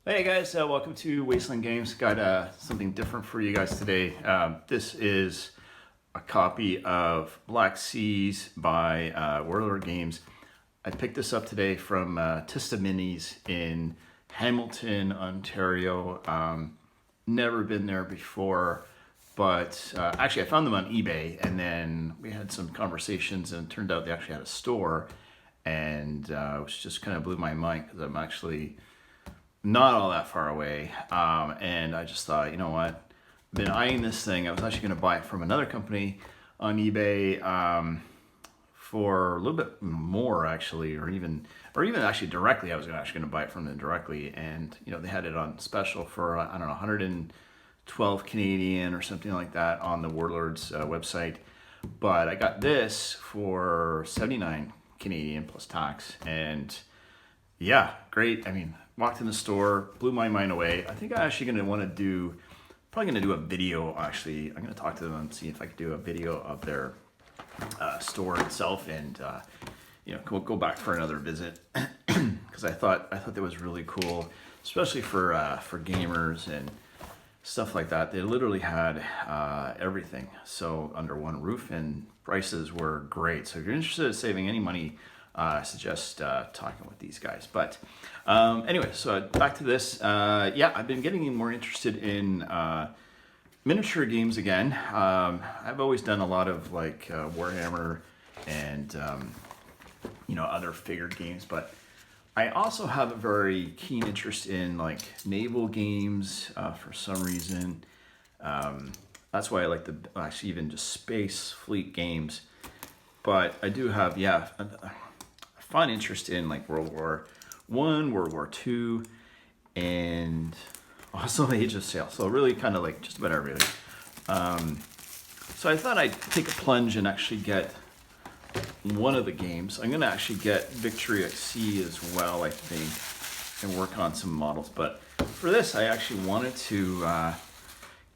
Hey guys, welcome to Wasteland Games. Got something different for you guys today. This is a copy of Black Seas by Warlord Games. I picked this up today from Tista Minis in Hamilton, Ontario. Never been there before, but actually I found them on eBay, and then we had some conversations, and it turned out they actually had a store, and which just kind of blew my mind because I'm actually not all that far away. And I just thought, you know what? I've been eyeing this thing. I was actually going to buy it from another company on eBay for a little bit more, actually, or even actually directly. I was actually going to buy it from them directly, and they had it on special for I don't know 112 Canadian or something like that on the Warlord's website. But I got this for 79 Canadian plus tax, and yeah, great. I mean, walked in the store, blew my mind away. I think I'm actually going to want to probably going to do a video, actually. I'm going to talk to them and see if I could do a video of their store itself, and go back for another visit because I thought that was really cool, especially for gamers and stuff like that. They literally had everything so under one roof, and prices were great. So if you're interested in saving any money, I suggest talking with these guys. But anyway, so back to this. Yeah, I've been getting more interested in miniature games again. I've always done a lot of like Warhammer and other figured games, but I also have a very keen interest in like naval games for some reason. That's why I like actually even just space fleet games. But I do have a fun interest in like World War I, World War II, and also Age of Sail. So really kind of like just about everything. So I thought I'd take a plunge and actually get one of the games. I'm going to actually get Victory at Sea as well, I think, and work on some models. But for this, I actually wanted to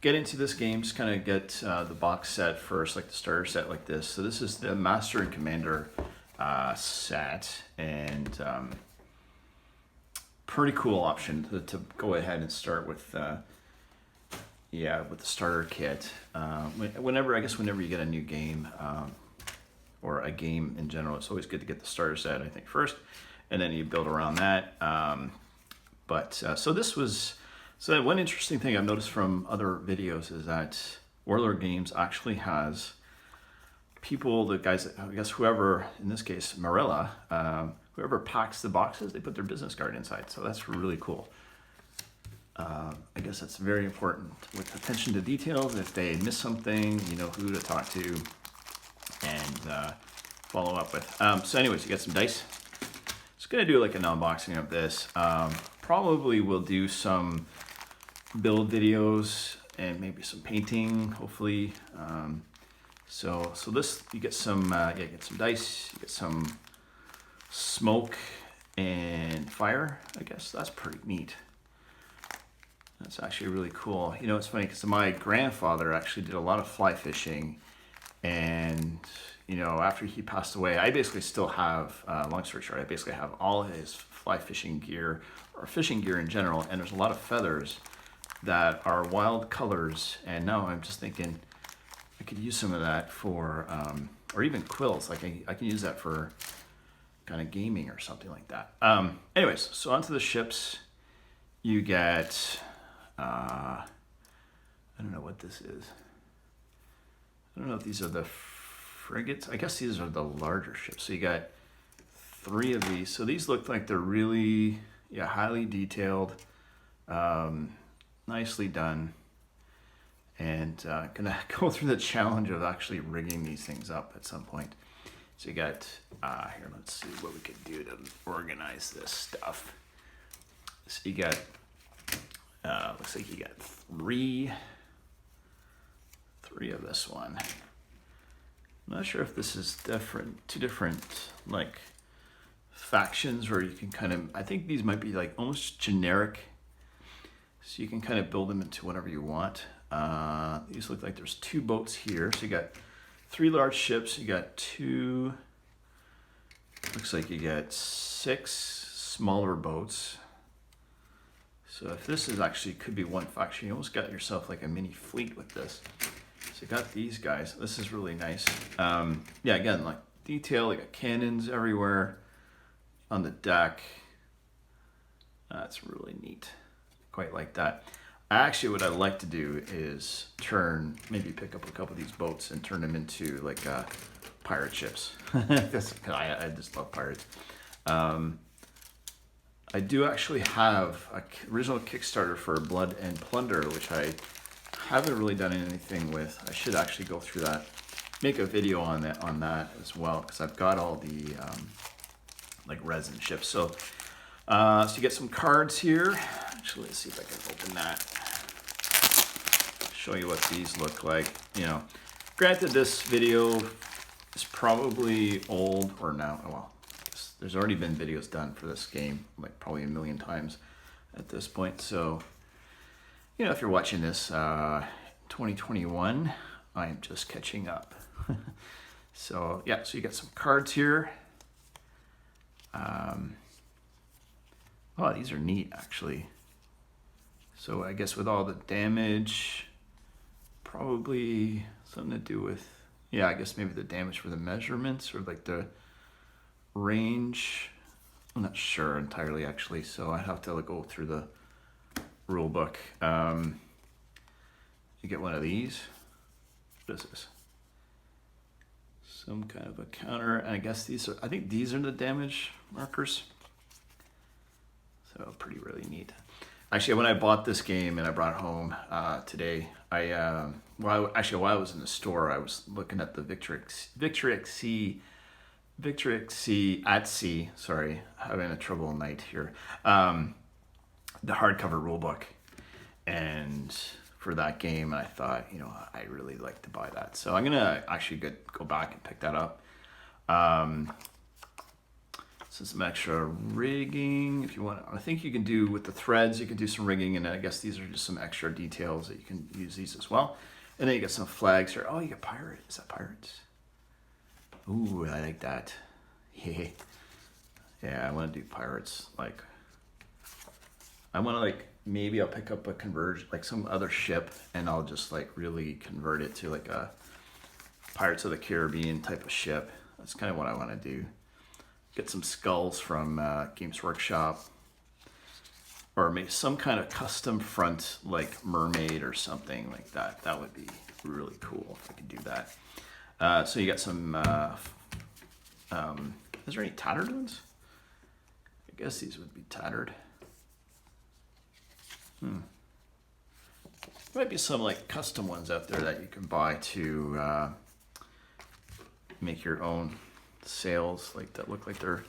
get into this game, just kind of get the box set first, like the starter set like this. So this is the Master and Commander set, and pretty cool option to go ahead and start with the starter kit. Whenever you get a new game, or a game in general, it's always good to get the starter set, I think, first, and then you build around that. So one interesting thing I've noticed from other videos is that Warlord Games actually has people, the guys, I guess whoever, in this case, Marilla, whoever packs the boxes, they put their business card inside. So that's really cool. I guess that's very important with attention to details. If they miss something, you know who to talk to and follow up with. So anyways, you got some dice. Just gonna do like an unboxing of this. Probably will do some build videos and maybe some painting, hopefully. So this, you get some get some dice, you get some smoke and fire. I guess that's pretty neat. That's actually really cool. It's funny because my grandfather actually did a lot of fly fishing, and after he passed away, I basically still have, long story short, I basically have all his fly fishing gear, or fishing gear in general, and there's a lot of feathers that are wild colors, and now I'm just thinking I could use some of that for, or even quills. Like I can use that for kind of gaming or something like that. Anyways, so onto the ships. You get, I don't know what this is. I don't know if these are the frigates. I guess these are the larger ships. So you got 3 of these. So these look like they're really, highly detailed, nicely done. And gonna go through the challenge of actually rigging these things up at some point. So you got, here, let's see what we can do to organize this stuff. So you got, looks like you got 3 of this one. I'm not sure if this is two different like factions where you can kind of, I think these might be like almost generic. So you can kind of build them into whatever you want. These look like there's 2 boats here. So you got 3 large ships. You got 2, looks like you got 6 smaller boats. So if this is actually, could be one faction, you almost got yourself like a mini fleet with this. So you got these guys. This is really nice. Yeah, again, like detail, like cannons everywhere on the deck. That's really neat. Quite like that. Actually, what I'd like to do is maybe pick up a couple of these boats and turn them into like pirate ships. I just love pirates. I do actually have an original Kickstarter for Blood and Plunder, which I haven't really done anything with. I should actually go through that, make a video on that as well, because I've got all the like resin ships. So you get some cards here. Actually, let's see if I can open that. Show you what these look like. You know, granted, this video is probably old, or now, well, there's already been videos done for this game, like probably a million times at this point. So, you know, if you're watching this 2021, I am just catching up. So yeah, so you got some cards here. Oh, these are neat actually. So I guess with all the damage, probably something to do with, yeah, I guess maybe the damage for the measurements or like the range. I'm not sure entirely actually, so I'd have to go through the rule book. You get one of these. What is this? Some kind of a counter, and I guess these are, I think these are the damage markers. So pretty really neat. Actually, when I bought this game and I brought it home today, while I was in the store, I was looking at the Victrix at Sea, sorry, having a trouble night here, the hardcover rulebook, and for that game, and I thought, you know, I really like to buy that, so I'm gonna actually go back and pick that up. So some extra rigging if you want. I think you can do with the threads, you can do some rigging, and I guess these are just some extra details that you can use these as well. And then you get some flags here. Oh, you got pirate. Is that pirates? Ooh, I like that. Yeah, yeah, I want to do pirates. Like, I want to maybe I'll pick up a like some other ship, and I'll just really convert it to like a Pirates of the Caribbean type of ship. That's kind of what I want to do. Get some skulls from Games Workshop, or make some kind of custom front like mermaid or something like that. That would be really cool if I could do that. So you got some, is there any tattered ones? I guess these would be tattered. There might be some like custom ones out there that you can buy to make your own sails like that look like they're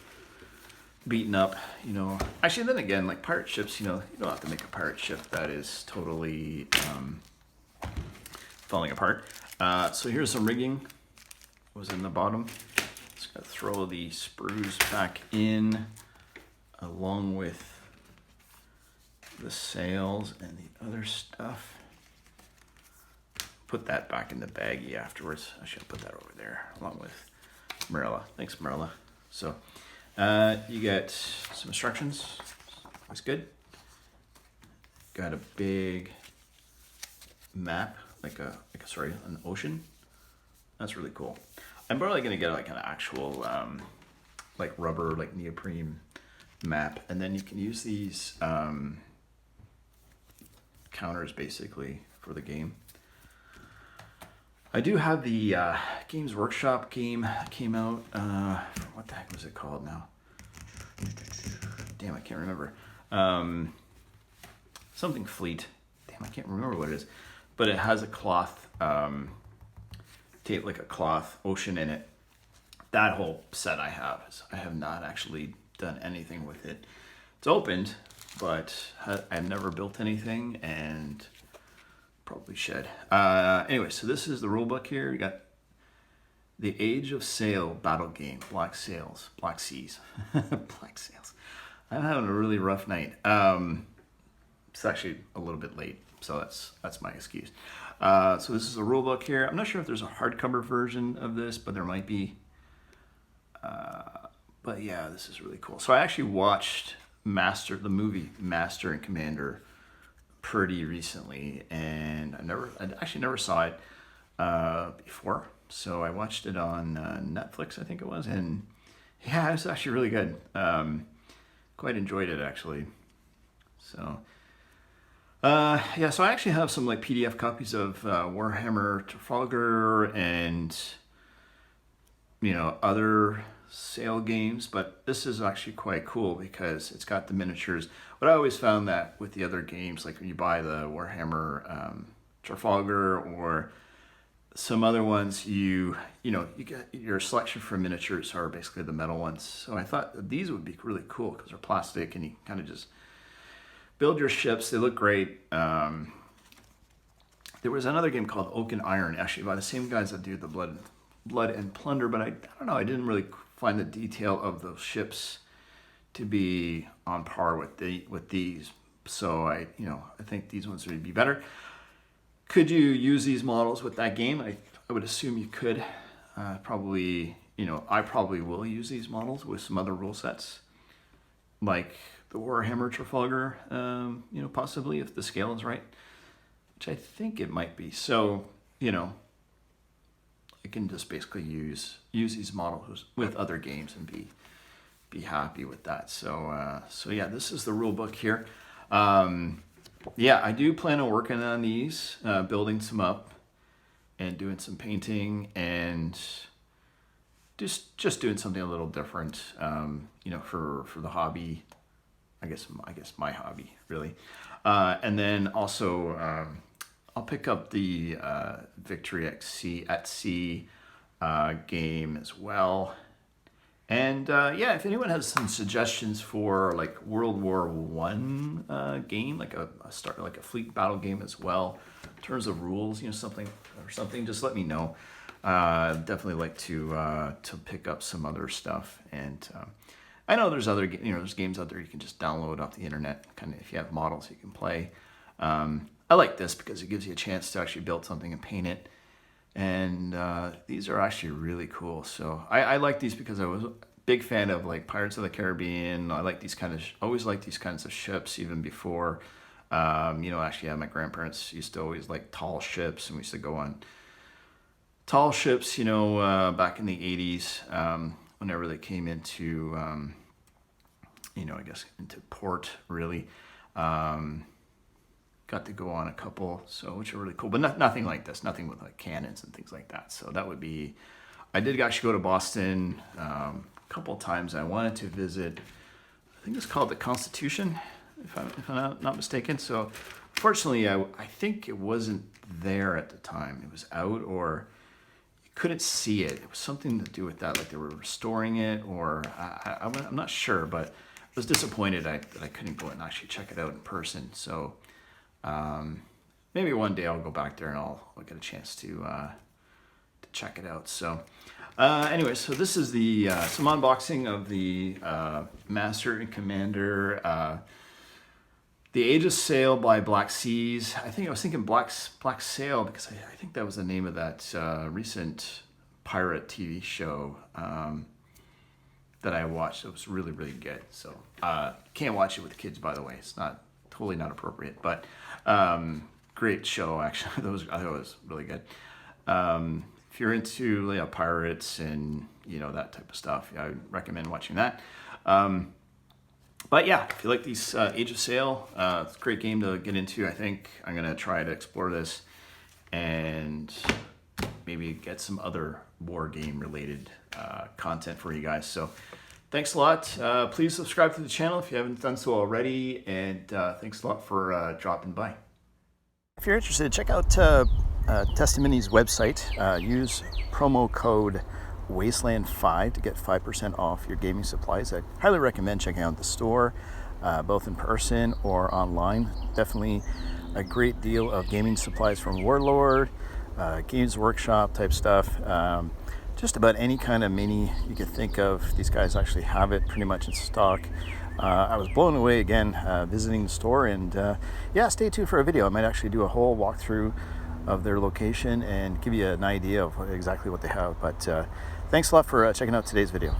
beaten up, you know. Actually, then again, like pirate ships, you know, you don't have to make a pirate ship that is totally falling apart. So here's some rigging. Was in the bottom. Just gotta throw the sprues back in along with the sails and the other stuff. Put that back in the baggie afterwards. I should put that over there along with Marilla. Thanks, Marilla. So you get some instructions. Looks good. Got a big map, like an ocean. That's really cool. I'm probably gonna get like an actual like rubber, like neoprene map, and then you can use these counters basically for the game. I do have the Games Workshop game that came out. What the heck was it called now? Damn, I can't remember. Something Fleet. Damn, I can't remember what it is. But it has a cloth, tape like a cloth ocean in it. That whole set I have. I have not actually done anything with it. It's opened, but I've never built anything, and probably should. Anyway, so this is the rule book here. You got the Age of Sail battle game, Black Seas. Black Seas. I'm having a really rough night. It's actually a little bit late, so that's my excuse. So this is the rule book here. I'm not sure if there's a hardcover version of this, but there might be. But yeah, this is really cool. So I actually watched the movie Master and Commander pretty recently, and I actually never saw it before. So I watched it on Netflix, I think it was, and yeah, it was actually really good. Quite enjoyed it actually. So yeah, so I actually have some like PDF copies of Warhammer Trafalgar and other sale games, but this is actually quite cool because it's got the miniatures. But I always found that with the other games, like when you buy the Warhammer Trafalgar or some other ones, you get your selection for miniatures are basically the metal ones. So I thought that these would be really cool because they're plastic and you kind of just build your ships. They look great. There was another game called Oak and Iron, actually by the same guys that do the Blood and Plunder, but I don't know, I didn't really find the detail of those ships to be on par with these. So I think these ones would be better. Could you use these models with that game? I would assume you could. Probably, I probably will use these models with some other rule sets, like the Warhammer Trafalgar, possibly if the scale is right, which I think it might be. So, I can just basically use these models with other games and be happy with that. So yeah, this is the rule book here. Yeah, I do plan on working on these, building some up and doing some painting and just doing something a little different, for the hobby. I guess my hobby really. And then also I'll pick up the Victory at Sea game as well. And yeah, if anyone has some suggestions for like World War I game, like a fleet battle game as well, in terms of rules, something, just let me know. Definitely like to pick up some other stuff. And I know there's there's games out there you can just download off the internet. Kind of if you have models you can play. I like this because it gives you a chance to actually build something and paint it. And these are actually really cool. So I like these because I was a big fan of like Pirates of the Caribbean. I like always like these kinds of ships even before. Actually, my grandparents used to always like tall ships, and we used to go on tall ships, back in the 80s, whenever they came into, I guess into port really. Got to go on a couple, which are really cool, but nothing like this, nothing with like cannons and things like that. So that would be, I did actually go to Boston a couple of times. I wanted to visit, I think it's called the Constitution, if I'm not mistaken. So fortunately, I think it wasn't there at the time. It was out, or you couldn't see it. It was something to do with that, like they were restoring it, or I'm not sure, but I was disappointed that I couldn't go and actually check it out in person. So maybe one day I'll go back there and I'll get a chance to check it out. So anyway, so this is the some unboxing of the Master and Commander, The Age of Sail by Black Seas. I was thinking Black Sail because I think that was the name of that recent pirate TV show that I watched. It was really, really good. So can't watch it with the kids, by the way. It's totally not appropriate, but great show actually. I thought it was really good. If you're into pirates and that type of stuff, I would recommend watching that. But yeah, if you like these Age of Sail, it's a great game to get into. I think I'm gonna try to explore this and maybe get some other war game related content for you guys. So thanks a lot. Please subscribe to the channel if you haven't done so already, and thanks a lot for dropping by. If you're interested, check out Testimony's website. Use promo code Wasteland5 to get 5% off your gaming supplies. I highly recommend checking out the store, both in person or online. Definitely a great deal of gaming supplies from Warlord, Games Workshop type stuff. Just about any kind of mini you could think of. These guys actually have it pretty much in stock. I was blown away again visiting the store, and yeah, stay tuned for a video. I might actually do a whole walkthrough of their location and give you an idea of exactly what they have. But thanks a lot for checking out today's video.